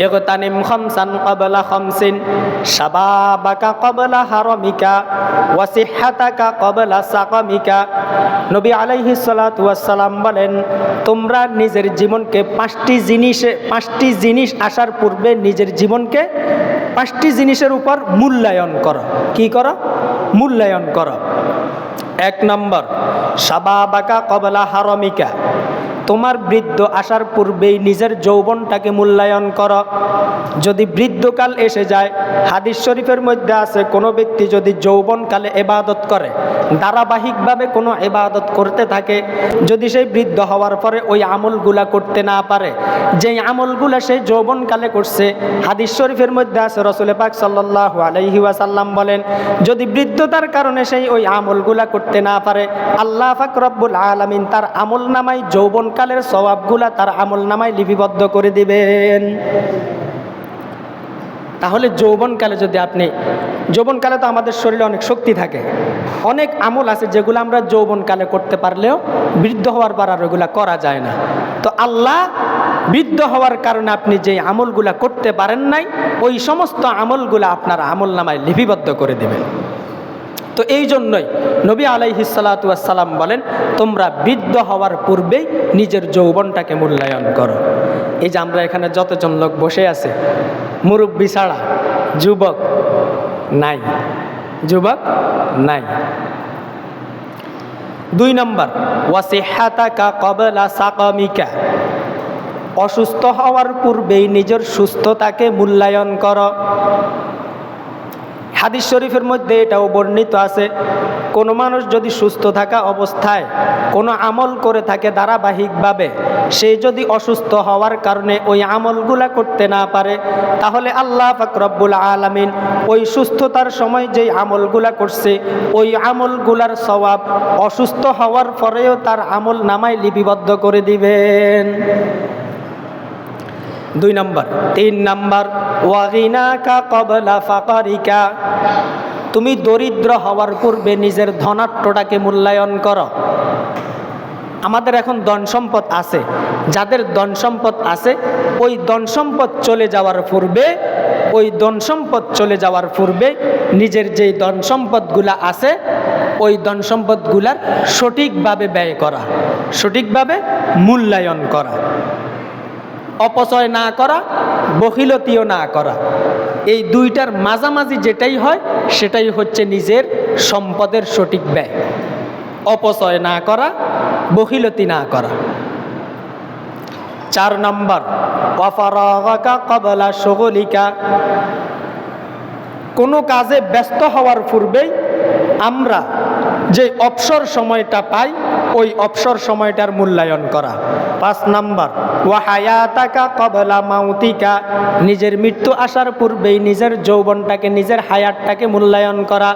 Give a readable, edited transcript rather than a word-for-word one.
ইগতানিম খামসান ক্বাবলা খামসিন, শাবাবাকা ক্বাবলা হারামিকা, ওয়া সিহহাতাকা ক্বাবলা সাকামিকা। নবী আলাইহিস সালাতু ওয়াস সালাম বলেন, তোমরা নিজের জীবনকে পাঁচটি জিনিস আসার পূর্বে নিজের জীবনকে 5টি জিনিসের উপর মূল্যায়ন করো। কি করো? মূল্যায়ন করো। 1 নম্বর, শাবাবাকা ক্বাবলা হারামিকা, তোমার বৃদ্ধ আসার পূর্বেই নিজের যৌবনটাকে মূল্যায়ন করো। যদি বৃদ্ধকাল এসে যায়, হাদিস শরীফের মধ্যে আছে, কোনো ব্যক্তি যদি যৌবনকালে ইবাদত করে, ধারাবাহিকভাবে কোনো ইবাদত করতে থাকে, যদি সেই বৃদ্ধ হওয়ার পরে ওই আমলগুলা করতে না পারে যেই আমলগুলা সেই যৌবনকালে করছে, হাদিস শরীফের মধ্যে আছে, রাসূল পাক সাল্লাল্লাহু আলাইহি ওয়াসাল্লাম বলেন, যদি বৃদ্ধতার কারণে সেই ওই আমলগুলা করতে না পারে, আল্লাহ পাক রব্বুল আলামিন তার আমল নামায় যৌবনকালের সওয়াবগুলা তার আমল নামায় লিপিবদ্ধ করে দিবেন। তাহলে যৌবনকালে যদি যৌবনকালে তো আমাদের শরীরে অনেক শক্তি থাকে, অনেক আমল আছে যেগুলো আমরা যৌবনকালে করতে পারলেও বৃদ্ধ হওয়ার পর আর ওগুলা করা যায় না। তো আল্লাহ বৃদ্ধ হওয়ার কারণে আপনি যে আমলগুলা করতে পারেন নাই, ওই সমস্ত আমলগুলা আপনার আমল নামায় লিপিবদ্ধ করে দেবেন। তো এই জন্যই নবী আলাইহিস সালাতু ওয়াস সালাম বলেন, তোমরা বৃদ্ধ হওয়ার পূর্বেই নিজের যৌবনটাকে মূল্যায়ন করো। এই যে আমরা এখানে যতজন লোক বসে আছে, মুরব্বী ছাড়া যুবক নাই, যুবক নাই। 2 নম্বর, ওয়া সিহহাতাকা ক্বাবলা সাকামিকা, অসুস্থ হওয়ার পূর্বেই নিজের সুস্থতাকে মূল্যায়ন করো। হাদিস শরীফের মধ্যে এটাও বর্ণিত আছে, কোনো মানুষ যদি সুস্থ থাকা অবস্থায় কোনো আমল করে থাকে ধারাবাহিকভাবে, সে যদি অসুস্থ হওয়ার কারণে ওই আমলগুলা করতে না পারে, তাহলে আল্লাহ পাক রব্বুল আলামিন ওই সুস্থতার সময় যেই আমলগুলা করছে ওই আমলগুলার সওয়াব অসুস্থ হওয়ার পরেও তার আমল নামায় লিপিবদ্ধ করে দিবেন। 2 নম্বর। 3 নম্বর, ওয়া গিনাকা ক্বাবলা ফাকারিকা, তুমি দরিদ্র হওয়ার পূর্বে নিজের ধনাঢ্যটাকে মূল্যায়ন করো। আমাদের এখন ধন সম্পদ আছে, যাদের ধন সম্পদ আছে, ওই ধন সম্পদ চলে যাওয়ার পূর্বে নিজের যেই ধন সম্পদগুলা আছে ওই ধন সম্পদগুলার সঠিকভাবে ব্যয় করা, সঠিকভাবে মূল্যায়ন করা, অপচয় না করা, বখিলতিও না করা। এই দুইটার মাঝামাঝি যেটাই হয় সেটাই হচ্ছে নিজের সম্পদের সঠিক ব্যয়। অপচয় না করা, বখিলতি না করা। 4 নম্বর, ওয়া ফারাগাকা ক্বাবলা শুগলিকা, কোনো কাজে ব্যস্ত হওয়ার পূর্বেই আমরা যে অবসর সময়টা পাই ওই অবসর সময়টার মূল্যায়ন করা। 5 নম্বর, ওয়া হায়াতাকা ক্বাবলা মাউতিকা, নিজের মৃত্যু আসার পূর্বেই নিজের যৌবনটাকে, নিজের হায়াতটাকে মূল্যায়ন করা।